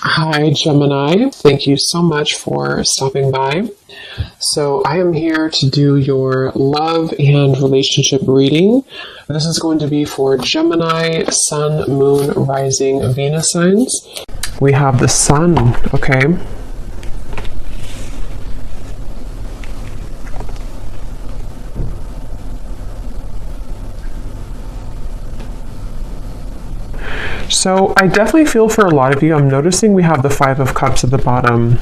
Hi, Gemini. Thank you so much for stopping by. So I am here to do your love and relationship reading. This is going to be for Gemini, Sun, Moon, Rising, Venus signs. We have the Sun, okay? So I definitely feel for a lot of you, I'm noticing we have the Five of Cups at the bottom.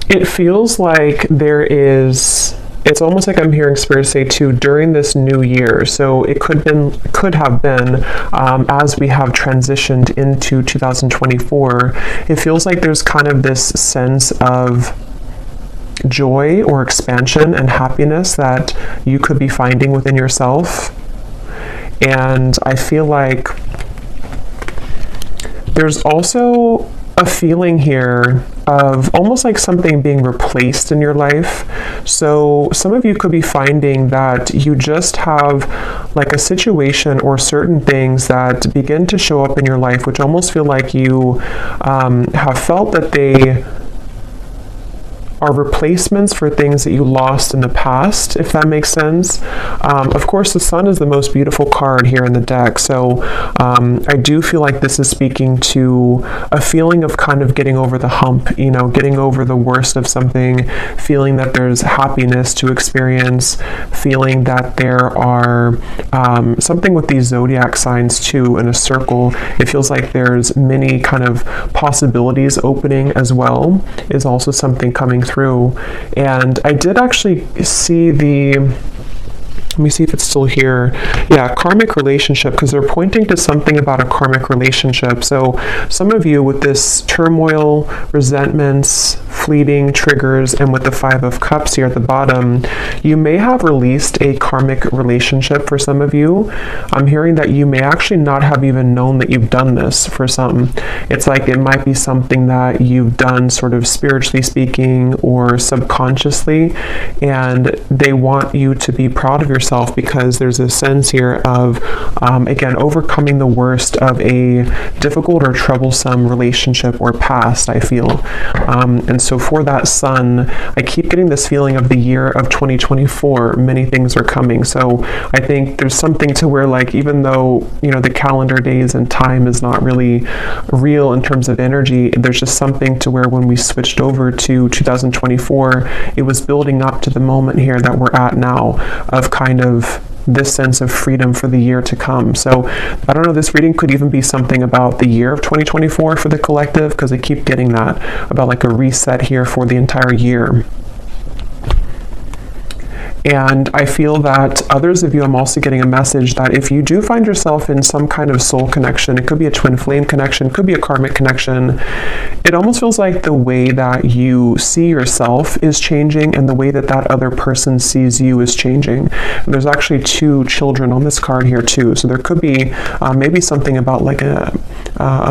It feels like it's almost like I'm hearing Spirit say too, during this new year. So it could have been as we have transitioned into 2024, it feels like there's kind of this sense of joy or expansion and happiness that you could be finding within yourself. And I feel like there's also a feeling here of almost like something being replaced in your life. So some of you could be finding that you just have like a situation or certain things that begin to show up in your life, which almost feel like you have felt that they are replacements for things that you lost in the past, if that makes sense. Of course, the Sun is the most beautiful card here in the deck, so I do feel like this is speaking to a feeling of kind of getting over the hump, getting over the worst of something, feeling that there's happiness to experience, feeling that there are something with these zodiac signs too in a circle. It feels like there's many kind of possibilities opening as well, is also something coming through. And I did actually see let me see if it's still here. Yeah, karmic relationship, because they're pointing to something about a karmic relationship. So some of you with this turmoil, resentments, fleeting triggers, and with the Five of Cups here at the bottom, you may have released a karmic relationship for some of you. I'm hearing that you may actually not have even known that you've done this for some. It's like it might be something that you've done sort of spiritually speaking or subconsciously, and they want you to be proud of yourself because there's a sense here of, again, overcoming the worst of a difficult or troublesome relationship or past, I feel. And so for that Sun, I keep getting this feeling of the year of 2024, many things are coming. So I think there's something to where, like, even though, the calendar days and time is not really real in terms of energy, there's just something to where when we switched over to 2024, it was building up to the moment here that we're at now of kind of this sense of freedom for the year to come. So I don't know, this reading could even be something about the year of 2024 for the collective, because I keep getting that about like a reset here for the entire year. And I feel that others of you, I'm also getting a message that if you do find yourself in some kind of soul connection, it could be a twin flame connection, could be a karmic connection, it almost feels like the way that you see yourself is changing and the way that that other person sees you is changing. And there's actually two children on this card here too. So there could be maybe something about like a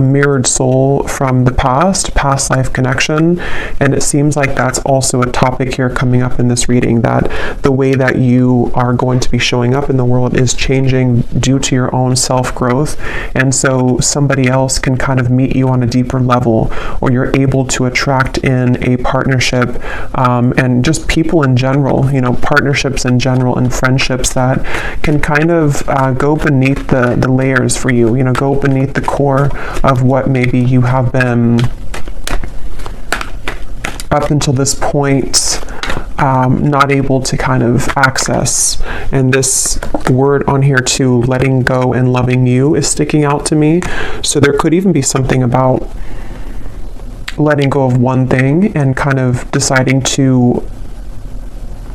mirrored soul from the past life connection. And it seems like that's also a topic here coming up in this reading, that the way that you are going to be showing up in the world is changing due to your own self-growth, and so somebody else can kind of meet you on a deeper level, or you're able to attract in a partnership, and just people in general, partnerships in general and friendships that can kind of go beneath the layers for you, go beneath the core of what maybe you have been up until this point not able to kind of access. And this word on here too, letting go and loving you, is sticking out to me. So there could even be something about letting go of one thing and kind of deciding to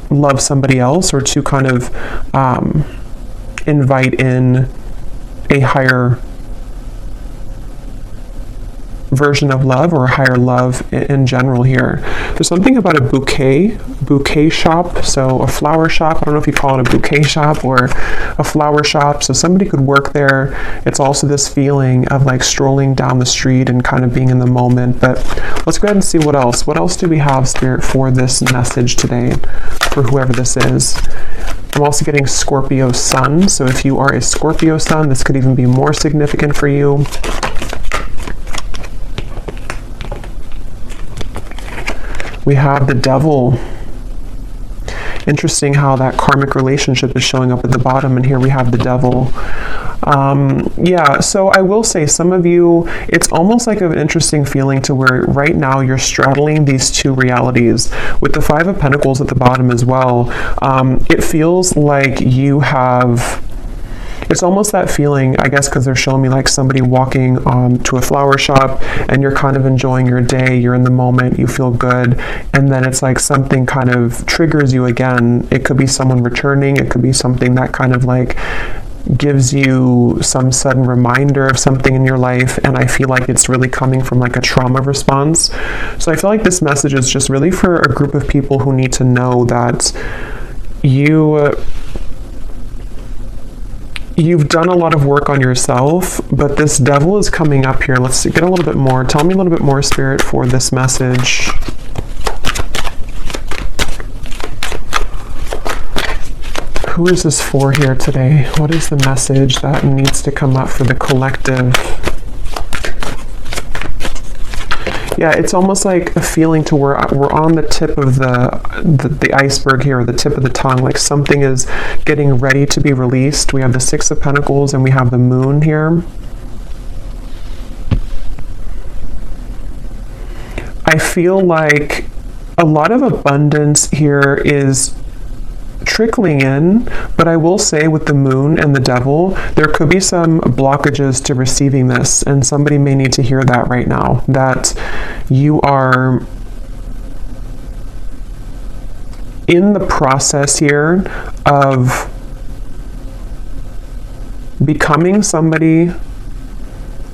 love somebody else, or to kind of invite in a higher version of love, or higher love in general here. There's something about a bouquet shop, so a flower shop. I don't know if you call it a bouquet shop or a flower shop. So somebody could work there. It's also this feeling of like strolling down the street and kind of being in the moment. But let's go ahead and see what else. What else do we have, Spirit, for this message today, for whoever this is? I'm also getting Scorpio Sun. So if you are a Scorpio Sun, this could even be more significant for you. We have the Devil. Interesting how that karmic relationship is showing up at the bottom, and here we have the Devil. Yeah, so I will say some of you, it's almost like an interesting feeling to where right now you're straddling these two realities. With the Five of Pentacles at the bottom as well, it feels like you have... It's almost that feeling, I guess, because they're showing me like somebody walking to a flower shop and you're kind of enjoying your day, you're in the moment, you feel good, and then it's like something kind of triggers you again. It could be someone returning, it could be something that kind of like gives you some sudden reminder of something in your life, and I feel like it's really coming from like a trauma response. So I feel like this message is just really for a group of people who need to know that you've done a lot of work on yourself, but this Devil is coming up here. Let's get a little bit more. Tell me a little bit more, Spirit, for this message. Who is this for here today? What is the message that needs to come up for the collective? Yeah, it's almost like a feeling to where we're on the tip of the iceberg here, or the tip of the tongue, like something is getting ready to be released. We have the Six of Pentacles and we have the Moon here. I feel like a lot of abundance here is trickling in, but I will say with the Moon and the Devil, there could be some blockages to receiving this, and somebody may need to hear that right now, that you are in the process here of becoming somebody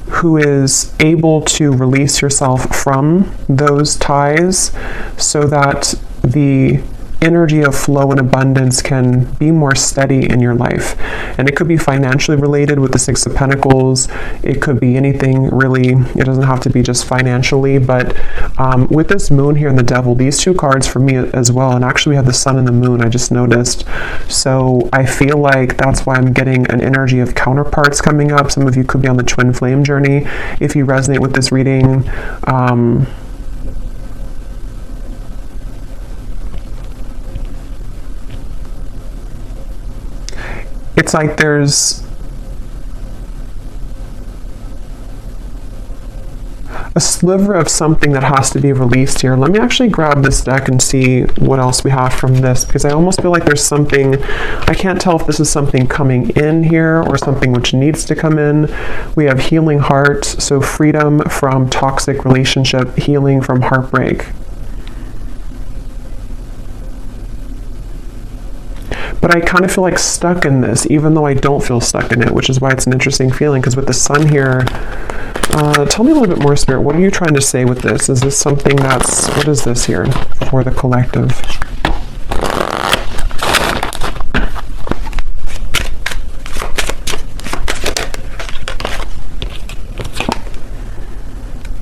who is able to release yourself from those ties so that the energy of flow and abundance can be more steady in your life. And it could be financially related with the Six of Pentacles. It could be anything really. It doesn't have to be just financially, but with this Moon here and the Devil, these two cards for me as well, and actually we have the Sun and the Moon, I just noticed. So I feel like that's why I'm getting an energy of counterparts coming up. Some of you could be on the twin flame journey. If you resonate with this reading, it's like there's a sliver of something that has to be released here. Let me actually grab this deck and see what else we have from this, because I almost feel like there's something, I can't tell if this is something coming in here or something which needs to come in. We have Healing Heart, so freedom from toxic relationship, healing from heartbreak. But I kind of feel like stuck in this, even though I don't feel stuck in it, which is why it's an interesting feeling, because with the Sun here, tell me a little bit more, Spirit. What are you trying to say with this? Is this something that's, what is this here for the collective?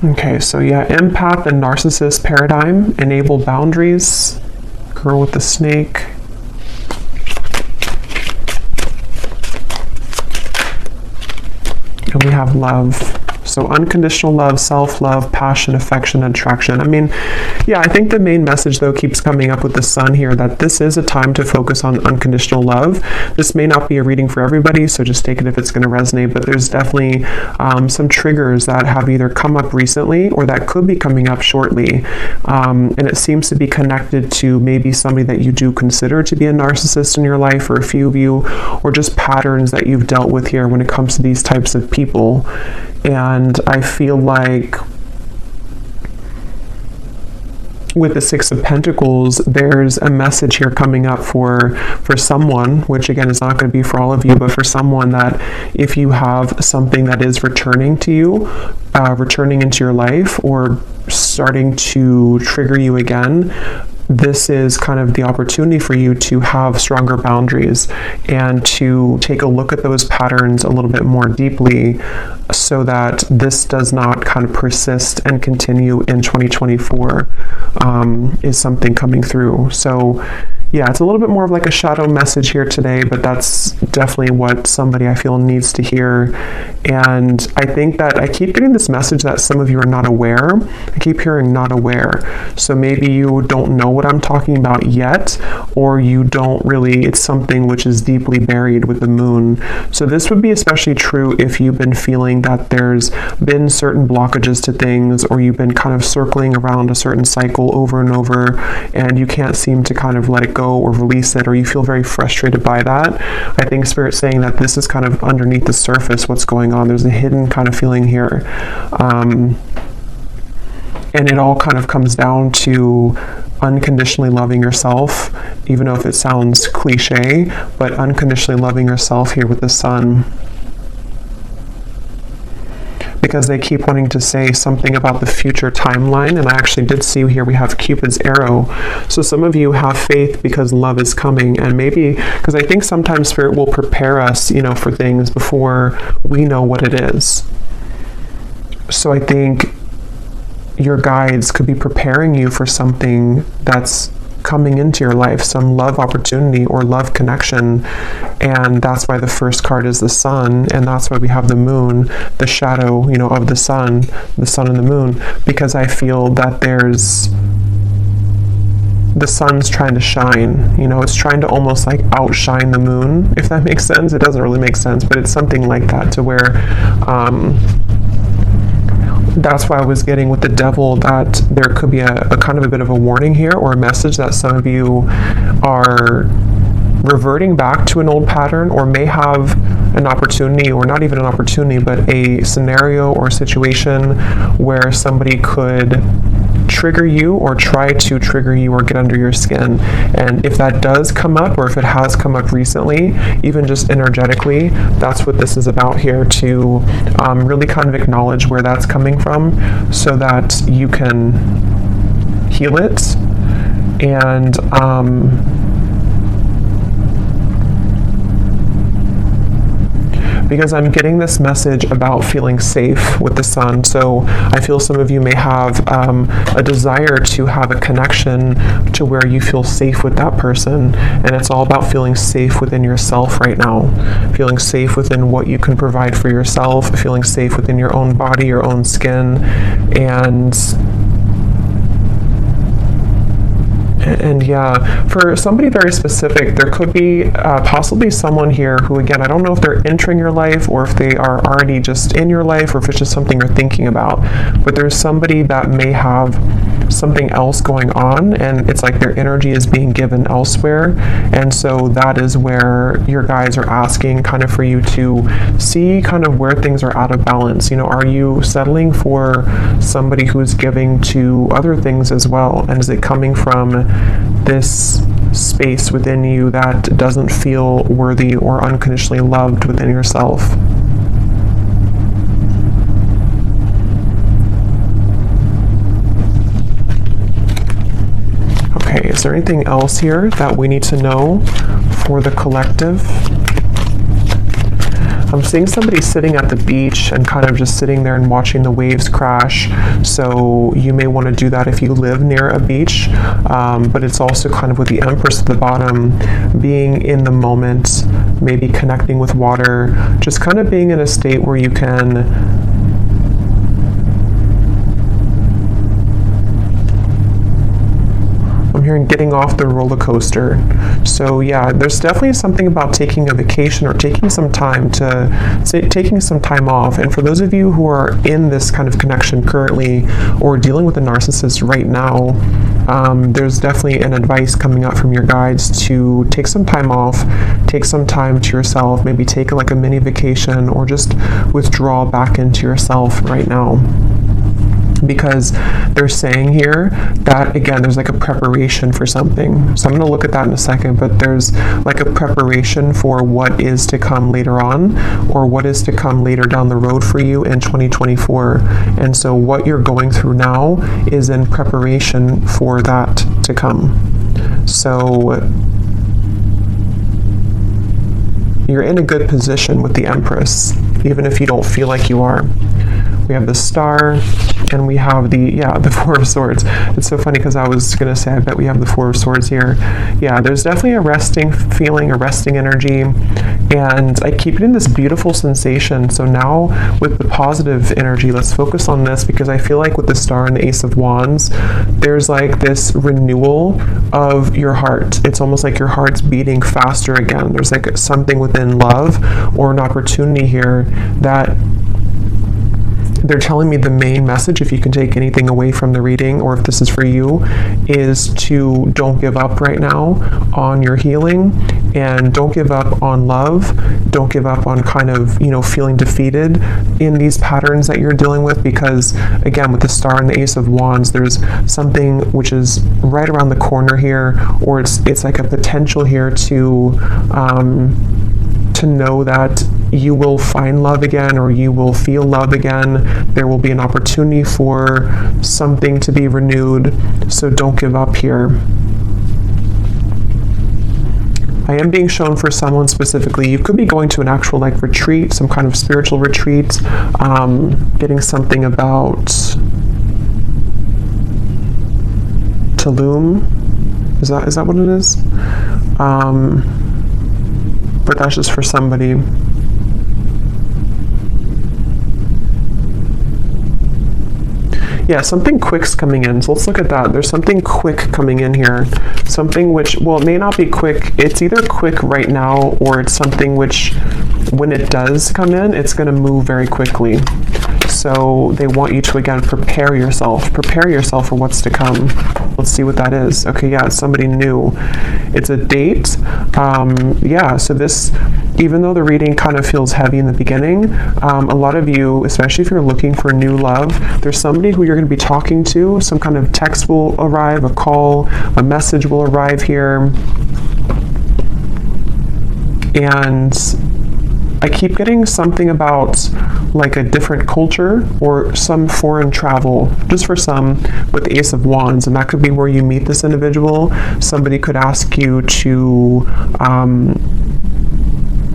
Okay, so yeah, empath and narcissist paradigm, enable boundaries, girl with the snake. And we have love. So unconditional love, self-love, passion, affection, attraction. I mean, yeah, I think the main message, though, keeps coming up with the Sun here, that this is a time to focus on unconditional love. This may not be a reading for everybody, so just take it if it's going to resonate, but there's definitely some triggers that have either come up recently or that could be coming up shortly. And it seems to be connected to maybe somebody that you do consider to be a narcissist in your life, or a few of you, or just patterns that you've dealt with here when it comes to these types of people. And I feel like with the Six of Pentacles, there's a message here coming up for someone, which again is not going to be for all of you, but for someone, that if you have something that is returning to you, returning into your life, or starting to trigger you again, this is kind of the opportunity for you to have stronger boundaries and to take a look at those patterns a little bit more deeply, so that this does not kind of persist and continue in 2024, is something coming through. So Yeah, it's a little bit more of like a shadow message here today, but that's definitely what somebody I feel needs to hear. And I think that I keep getting this message that some of you are not aware. I keep hearing not aware. So maybe you don't know what I'm talking about yet, or you don't really, it's something which is deeply buried with the moon. So this would be especially true if you've been feeling that there's been certain blockages to things, or you've been kind of circling around a certain cycle over and over, and you can't seem to kind of let it go or release it, or you feel very frustrated by that. I think Spirit's saying that this is kind of underneath the surface what's going on. There's a hidden kind of feeling here. And it all kind of comes down to unconditionally loving yourself, even though if it sounds cliche, but unconditionally loving yourself here with the Sun. Because they keep wanting to say something about the future timeline, and I actually did see here we have Cupid's arrow. So some of you have faith because love is coming, and maybe because I think sometimes Spirit will prepare us, for things before we know what it is. So I think your guides could be preparing you for something that's coming into your life, some love opportunity or love connection. And that's why the first card is the Sun, and that's why we have the moon, the shadow, of the sun and the moon, because I feel that the sun's trying to shine, it's trying to almost like outshine the moon, if that makes sense. It doesn't really make sense, but it's something like that, to where that's why I was getting with the devil that there could be a kind of a bit of a warning here, or a message that some of you are reverting back to an old pattern, or may have an opportunity, or not even an opportunity, but a scenario or situation where somebody could trigger you or try to trigger you or get under your skin. And if that does come up, or if it has come up recently, even just energetically, that's what this is about here, to really kind of acknowledge where that's coming from so that you can heal it. And because I'm getting this message about feeling safe with the Sun. So I feel some of you may have a desire to have a connection to where you feel safe with that person. And it's all about feeling safe within yourself right now. Feeling safe within what you can provide for yourself, feeling safe within your own body, your own skin. And yeah, for somebody very specific, there could be possibly someone here who, again, I don't know if they're entering your life or if they are already just in your life, or if it's just something you're thinking about, but there's somebody that may have something else going on, and it's like their energy is being given elsewhere. And so that is where your guides are asking kind of for you to see kind of where things are out of balance. Are you settling for somebody who's giving to other things as well? And is it coming from this space within you that doesn't feel worthy or unconditionally loved within yourself? Okay, is there anything else here that we need to know for the collective? I'm seeing somebody sitting at the beach and kind of just sitting there and watching the waves crash. So you may want to do that if you live near a beach. But it's also kind of with the Empress at the bottom, being in the moment, maybe connecting with water, just kind of being in a state where you can and getting off the roller coaster. So yeah, there's definitely something about taking a vacation or taking some time off. And for those of you who are in this kind of connection currently, or dealing with a narcissist right now, there's definitely an advice coming out from your guides to take some time off, take some time to yourself, maybe take like a mini vacation, or just withdraw back into yourself right now. Because they're saying here that, again, there's like a preparation for something. So I'm going to look at that in a second, but there's like a preparation for what is to come later on, or what is to come later down the road for you in 2024. And so what you're going through now is in preparation for that to come. So you're in a good position with the Empress, even if you don't feel like you are. We have the Star, and we have the Four of Swords. It's so funny because I was going to say, I bet we have the Four of Swords here. Yeah, there's definitely a resting feeling, a resting energy, and I keep getting this beautiful sensation. So now with the positive energy, let's focus on this, because I feel like with the Star and the Ace of Wands, there's like this renewal of your heart. It's almost like your heart's beating faster again. There's like something within love or an opportunity here that they're telling me the main message, if you can take anything away from the reading, or if this is for you, is to don't give up right now on your healing, and don't give up on love. Don't give up on kind of, feeling defeated in these patterns that you're dealing with, because again, with the Star and the Ace of Wands, there's something which is right around the corner here, or it's like a potential here to know that you will find love again, or you will feel love again. There will be an opportunity for something to be renewed, so don't give up here. I am being shown for someone specifically, you could be going to an actual retreat, some kind of spiritual retreat, getting something about Tulum. Is that what it is? But that's just for somebody. Yeah, something quick's coming in. So let's look at that. There's something quick coming in here. Something which, well, it may not be quick. It's either quick right now, or it's something which, when it does come in, it's going to move very quickly. So they want you to, again, prepare yourself. Prepare yourself for what's to come. Let's see what that is. Okay, yeah, it's somebody new. It's a date. Yeah, so this, even though the reading kind of feels heavy in the beginning, a lot of you, especially if you're looking for new love, there's somebody who you're going to be talking to. Some kind of text will arrive, a call, a message will arrive here. And I keep getting something about like a different culture or some foreign travel, just for some, with the Ace of Wands, and that could be where you meet this individual. Somebody could ask you to,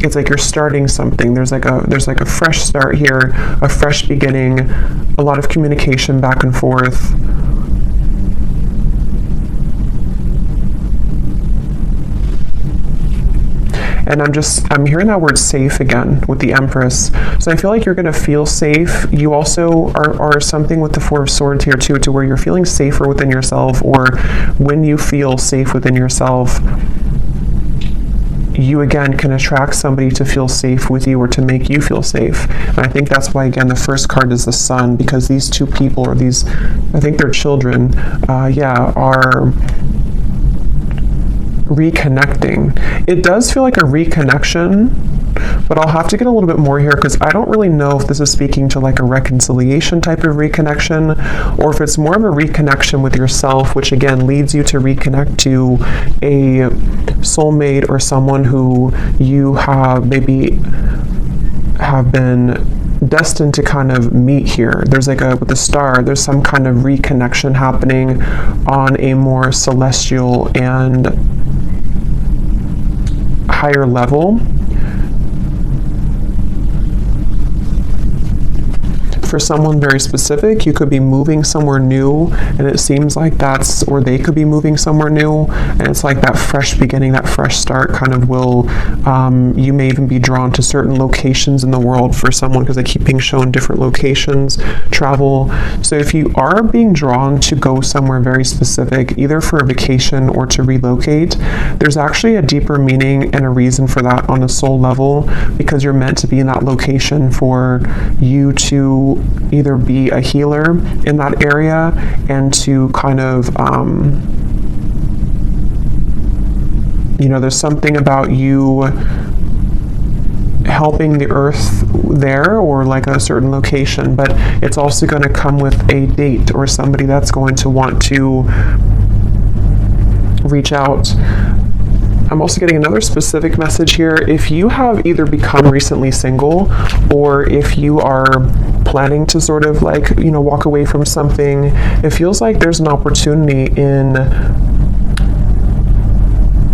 it's like you're starting something. There's like a fresh start here, a fresh beginning, a lot of communication back and forth. And I'm hearing that word safe again with the Empress. So I feel like you're going to feel safe. You also are something with the Four of Swords here too, to where you're feeling safer within yourself, or when you feel safe within yourself, you again can attract somebody to feel safe with you or to make you feel safe. And I think that's why, again, the first card is the Sun, because these two people, or these, I think they're children, are reconnecting. It does feel like a reconnection, but I'll have to get a little bit more here, because I don't really know if this is speaking to like a reconciliation type of reconnection, or if it's more of a reconnection with yourself, which again leads you to reconnect to a soulmate or someone who you have maybe have been destined to kind of meet here. There's like with the Star, there's some kind of reconnection happening on a more celestial and higher level. For someone very specific, you could be moving somewhere new, and it seems like or they could be moving somewhere new, and it's like that fresh beginning, that fresh start kind of will, you may even be drawn to certain locations in the world for someone, because I keep being shown different locations, travel. So if you are being drawn to go somewhere very specific, either for a vacation or to relocate, there's actually a deeper meaning and a reason for that on a soul level, because you're meant to be in that location for you to either be a healer in that area, and to kind of, there's something about you helping the earth there, or like a certain location, but it's also going to come with a date, or somebody that's going to want to reach out. I'm also getting another specific message here. If you have either become recently single, or if you are planning to sort of walk away from something, it feels like there's an opportunity in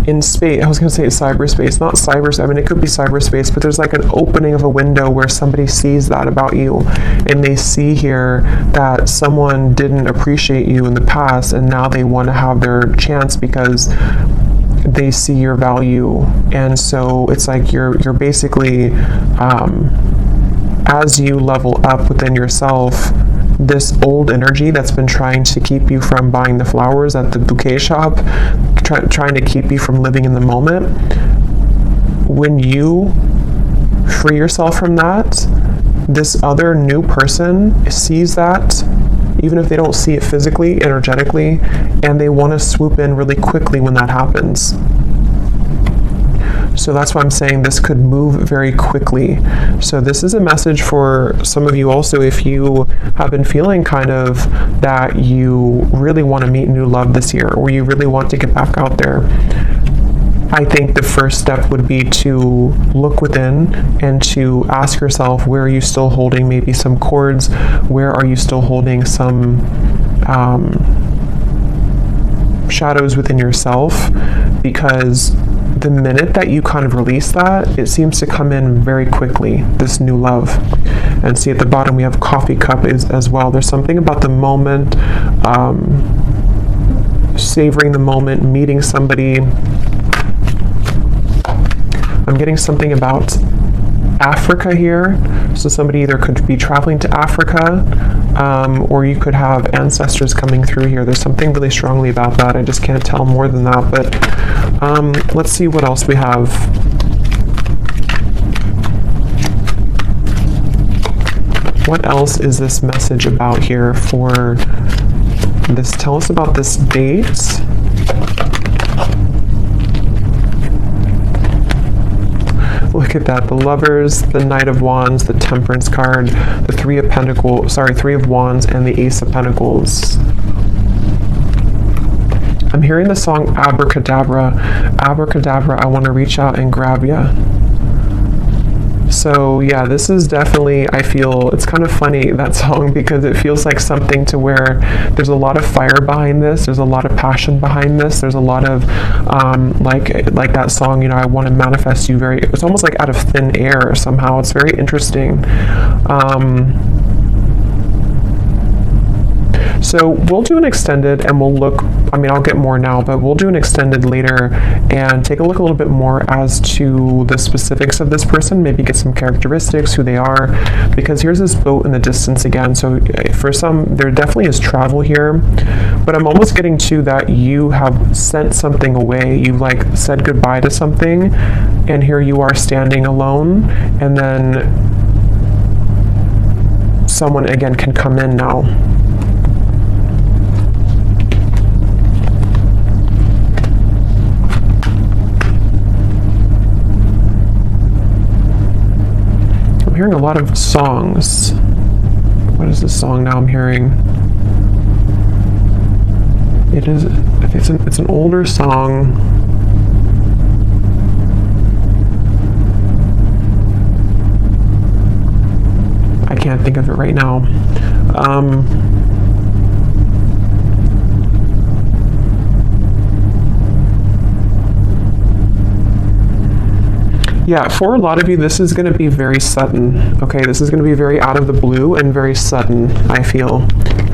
in space. I was going to say cyberspace, not cyberspace. I mean, it could be cyberspace, but there's like an opening of a window where somebody sees that about you, and they see here that someone didn't appreciate you in the past, and now they want to have their chance because they see your value. And so it's like you're basically, as you level up within yourself, this old energy that's been trying to keep you from buying the flowers at the bouquet shop, trying to keep you from living in the moment, when you free yourself from that, this other new person sees that, even if they don't see it physically, energetically, and they want to swoop in really quickly when that happens. So that's why I'm saying this could move very quickly. So this is a message for some of you also, if you have been feeling kind of that you really want to meet new love this year, or you really want to get back out there. I think the first step would be to look within and to ask yourself, where are you still holding maybe some cords? Where are you still holding some shadows within yourself? Because the minute that you kind of release that, it seems to come in very quickly, this new love. And see at the bottom we have coffee cup as well. There's something about the moment, savoring the moment, meeting somebody. I'm getting something about Africa here. So somebody either could be traveling to Africa, or you could have ancestors coming through here. There's something really strongly about that. I just can't tell more than that. But let's see what else we have. What else is this message about here for this? Tell us about this date. Look at that, the Lovers, the Knight of Wands, the Temperance card, the Three of Wands, and the Ace of Pentacles. I'm hearing the song Abracadabra. Abracadabra, I want to reach out and grab ya. So yeah, this is definitely, I feel, it's kind of funny, that song, because it feels like something to where there's a lot of fire behind this, there's a lot of passion behind this, there's a lot of, like that song, you know, I want to manifest you it's almost like out of thin air somehow. It's very interesting. So we'll do an extended, and we'll look, I mean, I'll get more now, but we'll do an extended later and take a look a little bit more as to the specifics of this person, maybe get some characteristics, who they are, because here's this boat in the distance again. So for some, there definitely is travel here, but I'm almost getting to that you have sent something away. You like said goodbye to something, and here you are standing alone, and then someone again can come in now. I'm hearing a lot of songs. What is this song now I'm hearing? It's an older song. I can't think of it right now. Yeah, for a lot of you, this is going to be very sudden. Okay, this is going to be very out of the blue and very sudden, I feel.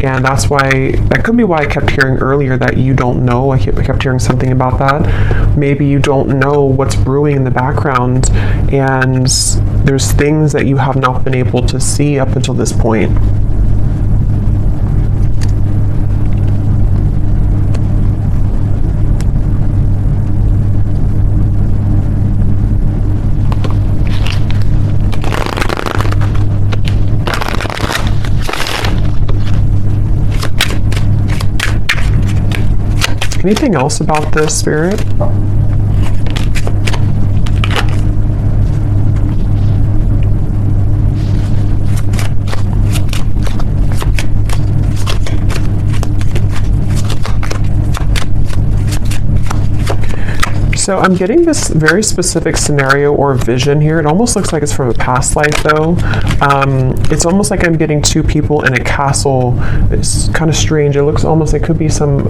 And that's why, that could be why I kept hearing earlier that you don't know. I kept hearing something about that. Maybe you don't know what's brewing in the background, and there's things that you have not been able to see up until this point. Anything else about this, Spirit? So I'm getting this very specific scenario or vision here. It almost looks like it's from a past life, though. It's almost like I'm getting two people in a castle. It's kind of strange. It looks almost like it could be some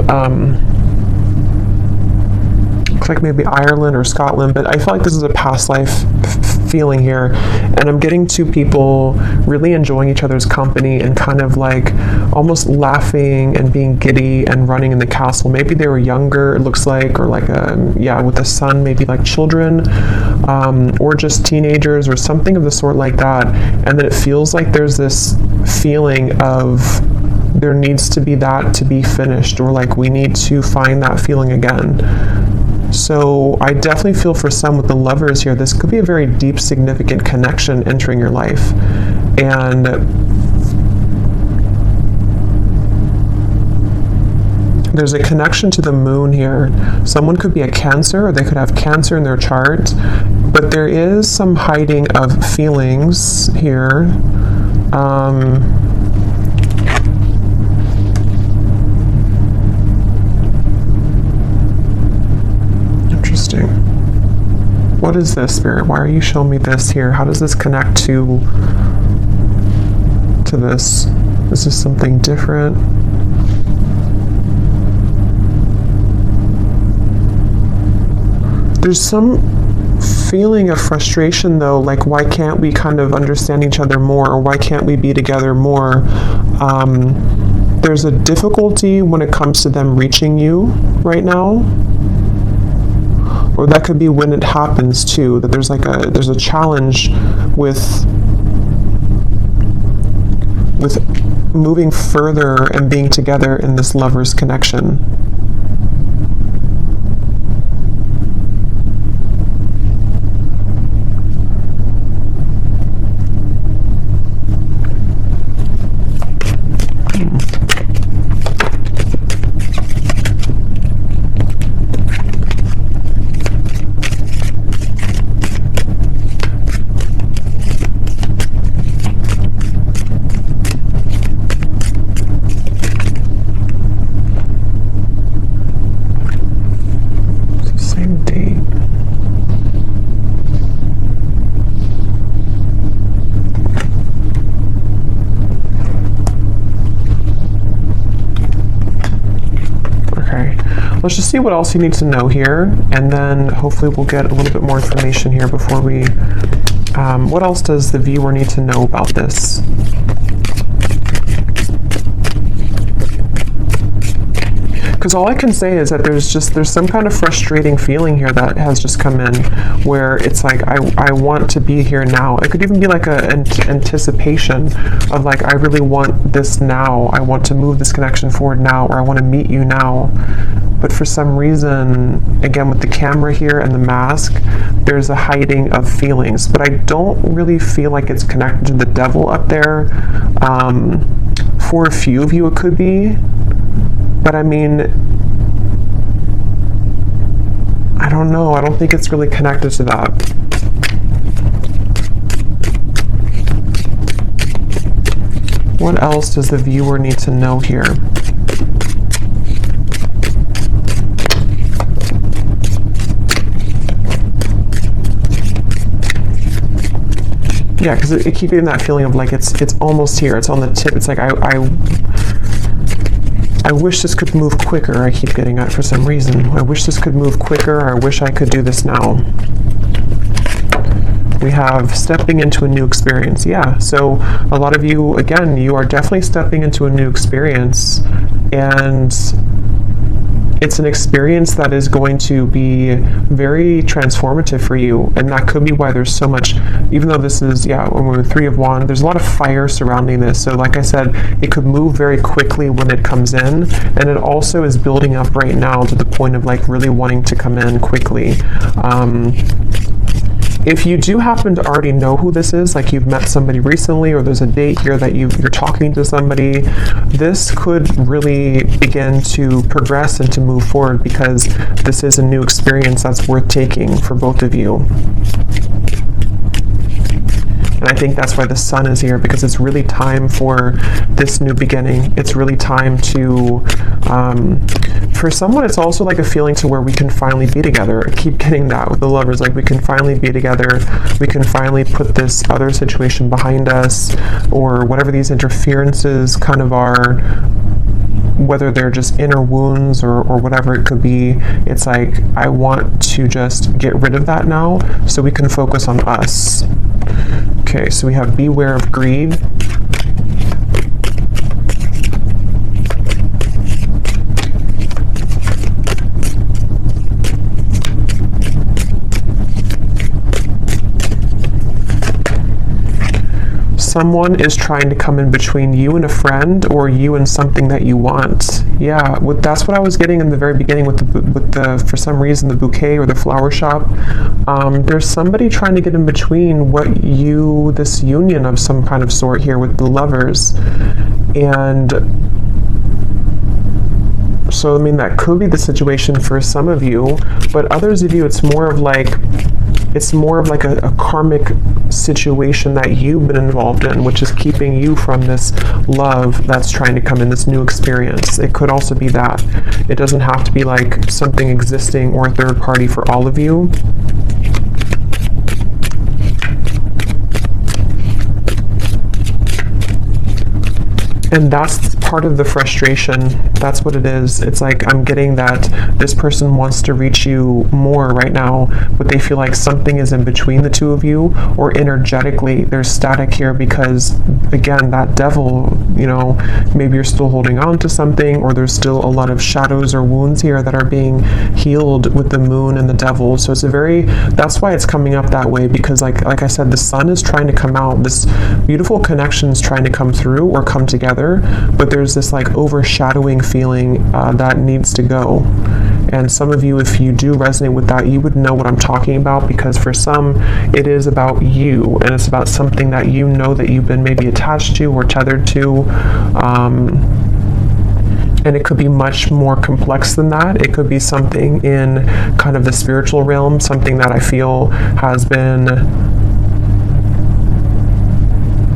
looks like maybe Ireland or Scotland, but I feel like this is a past life feeling here, and I'm getting two people really enjoying each other's company and kind of like almost laughing and being giddy and running in the castle. Maybe they were younger, it looks like, or like with a son, maybe like children, or just teenagers or something of the sort like that. And then it feels like there's this feeling of there needs to be that to be finished, or like we need to find that feeling again. So I definitely feel for some with the Lovers here, this could be a very deep, significant connection entering your life. And there's a connection to the moon here. Someone could be a Cancer, or they could have Cancer in their chart, but there is some hiding of feelings here. What is this, Spirit? Why are you showing me this here? How does this connect to this? Is this something different? There's some feeling of frustration though, like why can't we kind of understand each other more, or why can't we be together more? There's a difficulty when it comes to them reaching you right now. Or that could be when it happens too, that there's a challenge with moving further and being together in this Lovers connection. Let's just see what else you need to know here, and then hopefully we'll get a little bit more information here before we... what else does the viewer need to know about this? Because all I can say is that there's some kind of frustrating feeling here that has just come in, where it's like I want to be here now. It could even be like an anticipation of like, I really want this now. I want to move this connection forward now, or I want to meet you now. But for some reason, again with the camera here and the mask, there's a hiding of feelings. But I don't really feel like it's connected to the devil up there. For a few of you it could be. But I mean, I don't know. I don't think it's really connected to that. What else does the viewer need to know here? Yeah, because it keeps getting that feeling of like it's almost here. It's on the tip. It's like I wish this could move quicker. I keep getting that for some reason. I wish this could move quicker. I wish I could do this now. We have stepping into a new experience. Yeah, so a lot of you, again, you are definitely stepping into a new experience, and it's an experience that is going to be very transformative for you, and that could be why there's so much, even though this is, when we're Three of Wands, there's a lot of fire surrounding this. So like I said, it could move very quickly when it comes in, and it also is building up right now to the point of like really wanting to come in quickly. If you do happen to already know who this is, like you've met somebody recently, or there's a date here that you're talking to somebody, this could really begin to progress and to move forward, because this is a new experience that's worth taking for both of you. And I think that's why the Sun is here, because it's really time for this new beginning. It's really time to, for someone, it's also like a feeling to where we can finally be together. I keep getting that with the Lovers, like we can finally be together. We can finally put this other situation behind us, or whatever these interferences kind of are. whether they're just inner wounds or whatever it could be. It's like, I want to just get rid of that now so we can focus on us. Okay, so we have beware of greed. Someone is trying to come in between you and a friend, or you and something that you want. Yeah, that's what I was getting in the very beginning with the for some reason, the bouquet or the flower shop. There's somebody trying to get in between this union of some kind of sort here with the lovers. And so, I mean, that could be the situation for some of you, but others of you, it's more of like a karmic situation that you've been involved in, which is keeping you from this love that's trying to come in, this new experience. It could also be that. It doesn't have to be like something existing or a third party for all of you. And that's part of the frustration. That's what it is. It's like, I'm getting that this person wants to reach you more right now, but they feel like something is in between the two of you, or energetically there's static here because, again, that devil, maybe you're still holding on to something, or there's still a lot of shadows or wounds here that are being healed with the moon and the devil. So that's why it's coming up that way, because like I said, the sun is trying to come out. This beautiful connection is trying to come through or come together. But there's this like overshadowing feeling that needs to go. And some of you, if you do resonate with that, you would know what I'm talking about, because for some, it is about you, and it's about something that you know that you've been maybe attached to or tethered to. And it could be much more complex than that. It could be something in kind of the spiritual realm, something that I feel has been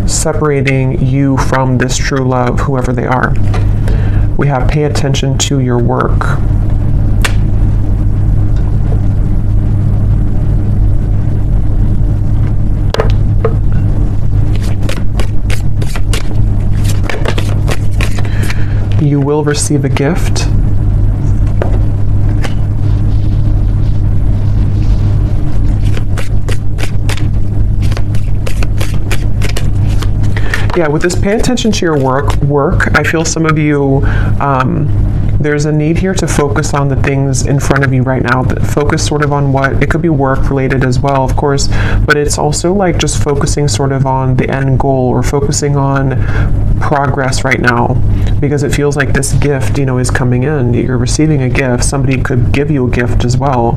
separating you from this true love, whoever they are. We have pay attention to your work. You will receive a gift. Yeah, with this pay attention to your work, I feel some of you, there's a need here to focus on the things in front of you right now. Focus sort of on it could be work related as well, of course, but it's also like just focusing sort of on the end goal, or focusing on progress right now, because it feels like this gift, is coming in. You're receiving a gift. Somebody could give you a gift as well.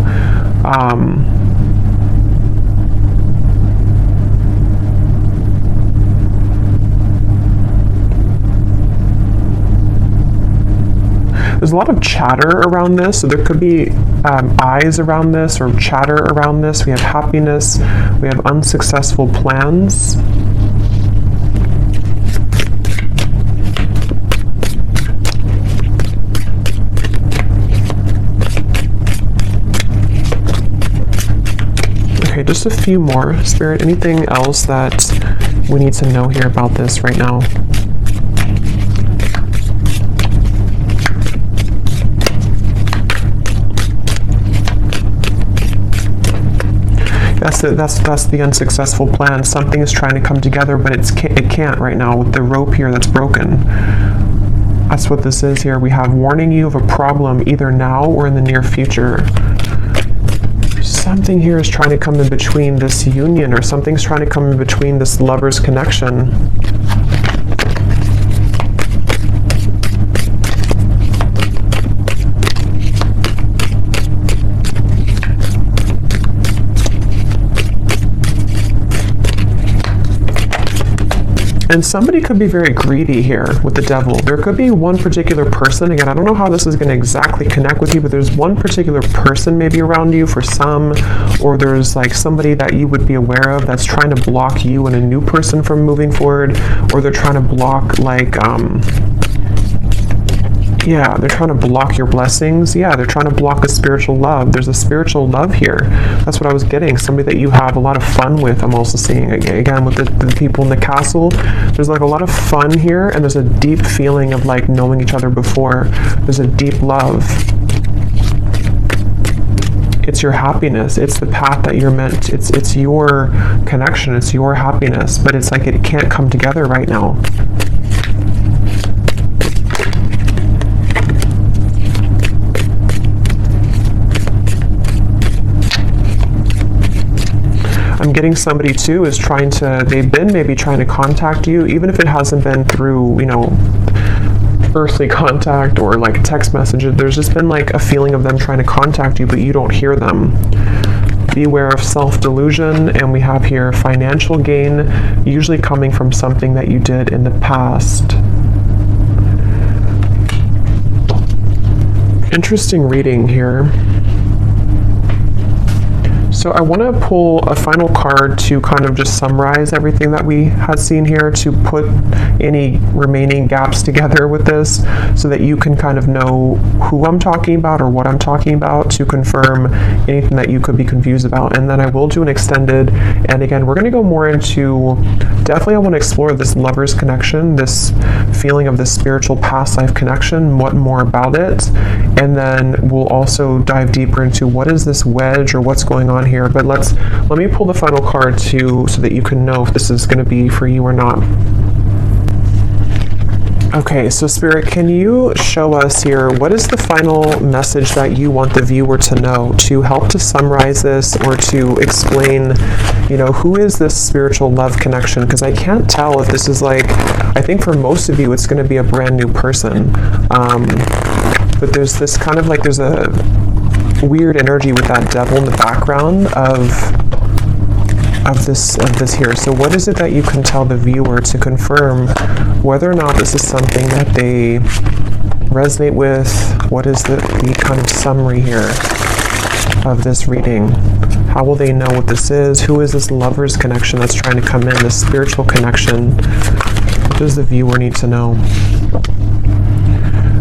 There's a lot of chatter around this, so there could be eyes around this or chatter around this. We have happiness, we have unsuccessful plans. Okay, just a few more. Spirit, anything else that we need to know here about this right now? That's the unsuccessful plan. Something is trying to come together, but it can't right now with the rope here that's broken. That's what this is here. We have warning you of a problem either now or in the near future. Something here is trying to come in between this union, or something's trying to come in between this lover's connection. And somebody could be very greedy here with the devil. There could be one particular person. Again, I don't know how this is going to exactly connect with you, but there's one particular person maybe around you for some, or there's like somebody that you would be aware of that's trying to block you and a new person from moving forward, or they're trying to block like Yeah, they're trying to block your blessings. Yeah, they're trying to block a spiritual love. There's a spiritual love here. That's what I was getting. Somebody that you have a lot of fun with. I'm also seeing, again, with the people in the castle. There's like a lot of fun here, and there's a deep feeling of like knowing each other before. There's a deep love. It's your happiness. It's the path that you're meant. It's your connection. It's your happiness. But it's like it can't come together right now. I'm getting somebody too is trying to, they've been maybe trying to contact you, even if it hasn't been through, you know, earthly contact or like text messages. There's just been like a feeling of them trying to contact you, but you don't hear them. Beware of self-delusion. And we have here financial gain, usually coming from something that you did in the past. Interesting reading here. So I want to pull a final card to kind of just summarize everything that we had seen here, to put any remaining gaps together with this so that you can kind of know who I'm talking about or what I'm talking about, to confirm anything that you could be confused about. And then I will do an extended, and again, we're going to go more into, definitely I want to explore this lover's connection, this feeling of this spiritual past life connection, what more about it, and then we'll also dive deeper into what is this wedge or what's going on here. But let me pull the final card too, so that you can know if this is going to be for you or not. Okay, so Spirit, can you show us here, what is the final message that you want the viewer to know, to help to summarize this or to explain, you know, who is this spiritual love connection? Because I can't tell if this is like, I think for most of you it's going to be a brand new person. But there's this kind of like, there's a weird energy with that devil in the background of this here. So what is it that you can tell the viewer to confirm whether or not this is something that they resonate with? What is the kind of summary here of this reading? How will they know what this is? Who is this lover's connection that's trying to come in, this spiritual connection? What does the viewer need to know?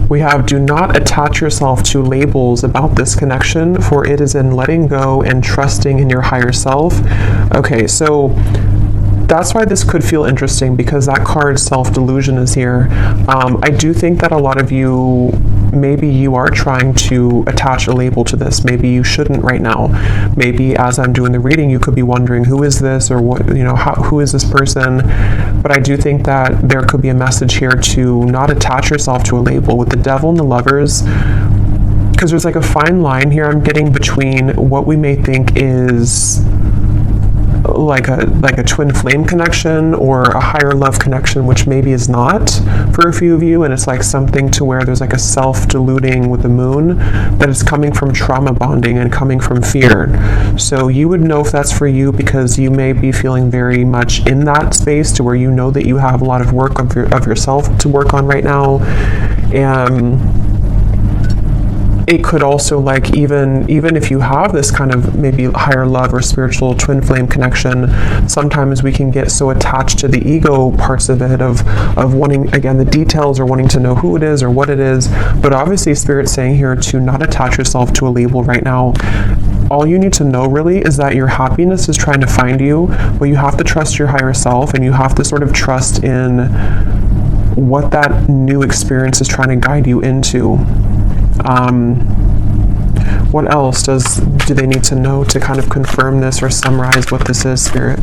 We have, do not attach yourself to labels about this connection, for it is in letting go and trusting in your higher self. Okay, so that's why this could feel interesting, because that card self-delusion is here. I do think that a lot of you, maybe you are trying to attach a label to this. Maybe you shouldn't right now. Maybe as I'm doing the reading, you could be wondering, who is this, or what, you know, who is this person? But I do think that there could be a message here to not attach yourself to a label with the devil and the lovers, because there's like a fine line here I'm getting between what we may think is like a twin flame connection or a higher love connection, which maybe is not for a few of you, and it's like something to where there's like a self-deluding with the moon that is coming from trauma bonding and coming from fear. So you would know if that's for you, because you may be feeling very much in that space to where you know that you have a lot of work of yourself to work on right now. And it could also, like, even if you have this kind of maybe higher love or spiritual twin flame connection, sometimes we can get so attached to the ego parts of it, of wanting, again, the details, or wanting to know who it is or what it is. But obviously Spirit's saying here to not attach yourself to a label right now. All you need to know really is that your happiness is trying to find you, but you have to trust your higher self, and you have to sort of trust in what that new experience is trying to guide you into. What else do they need to know to kind of confirm this or summarize what this is, Spirit?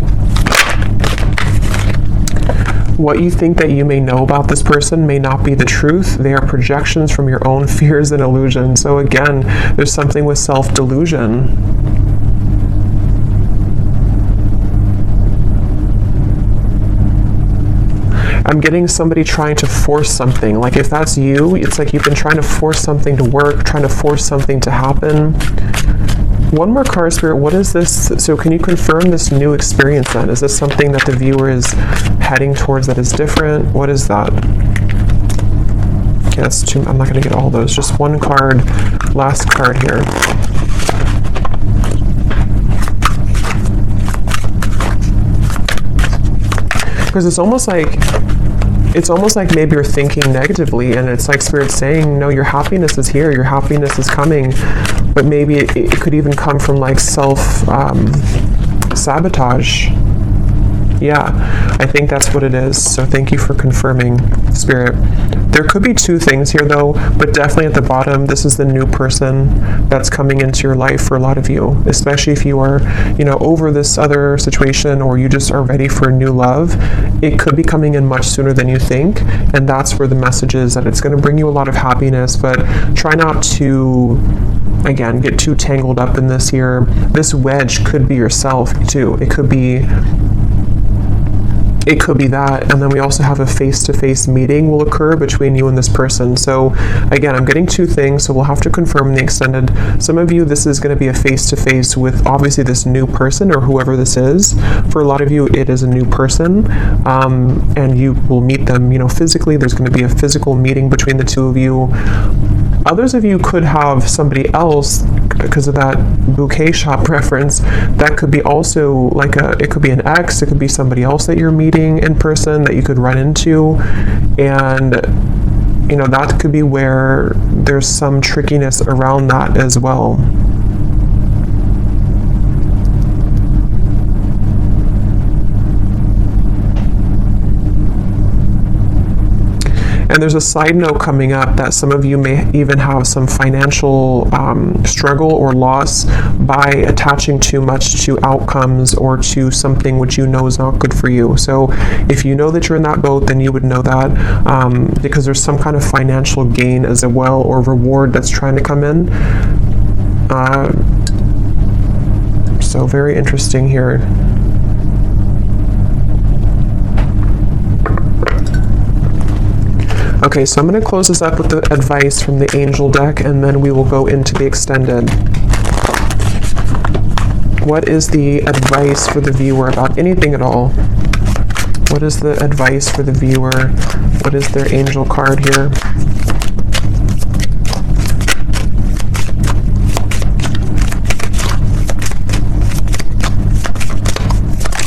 What you think that you may know about this person may not be the truth. They are projections from your own fears and illusions. So again, there's something with self-delusion. I'm getting somebody trying to force something. Like if that's you, it's like you've been trying to force something to work, trying to force something to happen. One more card, Spirit. What is this? So can you confirm this new experience then? Is this something that the viewer is heading towards that is different? What is that? Okay, that's two. I'm not going to get all those. Just one card. Last card here. Because it's almost like it's almost like maybe you're thinking negatively, and it's like Spirit saying, no, your happiness is here, your happiness is coming, but maybe it could even come from like sabotage. Yeah, I think that's what it is. So thank you for confirming, Spirit. There could be two things here though, but definitely at the bottom, this is the new person that's coming into your life for a lot of you, especially if you are, over this other situation, or you just are ready for new love. It could be coming in much sooner than you think, and that's where the message is, that it's going to bring you a lot of happiness, but try not to, again, get too tangled up in this here. This wedge could be yourself too. It could be that, and then we also have a face-to-face meeting will occur between you and this person. So again, I'm getting two things, so we'll have to confirm in the extended. Some of you, this is going to be a face-to-face with obviously this new person or whoever this is. For a lot of you, it is a new person, and you will meet them, physically. There's going to be a physical meeting between the two of you. Others of you could have somebody else, because of that bouquet shop reference, that could be also like it could be an ex, it could be somebody else that you're meeting in person that you could run into, and that could be where there's some trickiness around that as well. And there's a side note coming up that some of you may even have some financial struggle or loss by attaching too much to outcomes or to something which you know is not good for you. So if you know that you're in that boat, then you would know that, because there's some kind of financial gain as well, or reward that's trying to come in. So very interesting here. Okay, so I'm going to close this up with the advice from the angel deck, and then we will go into the extended. What is the advice for the viewer about anything at all? What is the advice for the viewer? What is their angel card here?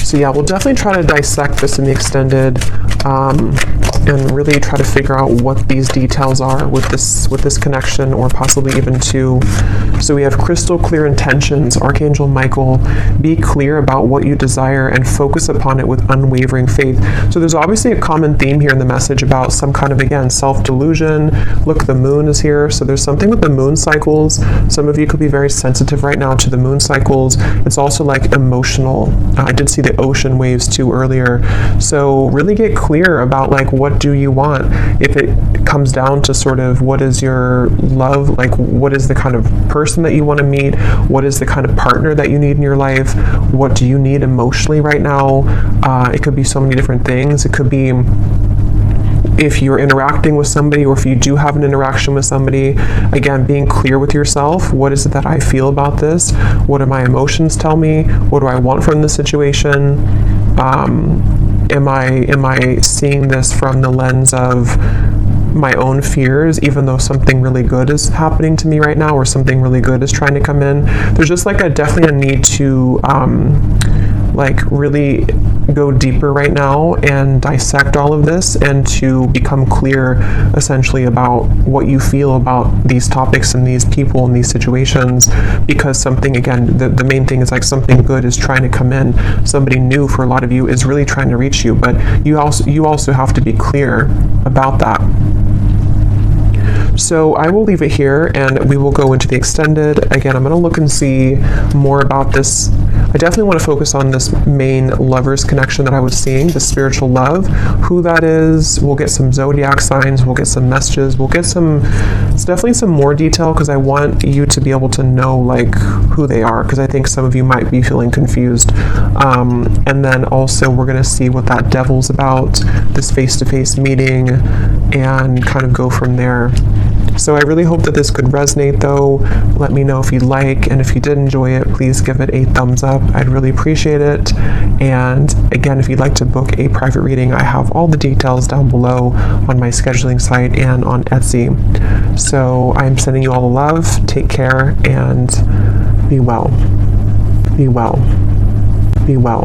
So yeah, we'll definitely try to dissect this in the extended, and really try to figure out what these details are with this connection, or possibly even two. So we have crystal clear intentions. Archangel Michael, be clear about what you desire and focus upon it with unwavering faith. So there's obviously a common theme here in the message about some kind of, again, self-delusion. Look, the moon is here. So there's something with the moon cycles. Some of you could be very sensitive right now to the moon cycles. It's also like emotional. I did see the ocean waves too earlier. So really get clear about like, what do you want? If it comes down to sort of what is your love, like what is the kind of person that you want to meet, what is the kind of partner that you need in your life, what do you need emotionally right now? It could be so many different things. It could be if you're interacting with somebody, or if you do have an interaction with somebody, again, being clear with yourself. What is it that I feel about this? What do my emotions tell me? What do I want from this situation? Am I seeing this from the lens of my own fears, even though something really good is happening to me right now, or something really good is trying to come in? There's just like definitely a need to like really go deeper right now and dissect all of this, and to become clear essentially about what you feel about these topics and these people and these situations, because something, again, the main thing is like something good is trying to come in. Somebody new for a lot of you is really trying to reach you, but you also have to be clear about that. So I will leave it here, and we will go into the extended. Again, I'm going to look and see more about this. I definitely want to focus on this main lovers connection that I was seeing, the spiritual love, who that is. We'll get some zodiac signs, we'll get some messages, we'll get it's definitely some more detail, because I want you to be able to know like who they are, because I think some of you might be feeling confused. And then also we're going to see what that devil's about, this face-to-face meeting, and kind of go from there. So I really hope that this could resonate though. Let me know if you like, and if you did enjoy it, please give it a thumbs up. I'd really appreciate it. And again, if you'd like to book a private reading, I have all the details down below on my scheduling site and on Etsy. So I'm sending you all the love. Take care and be well. Be well. Be well.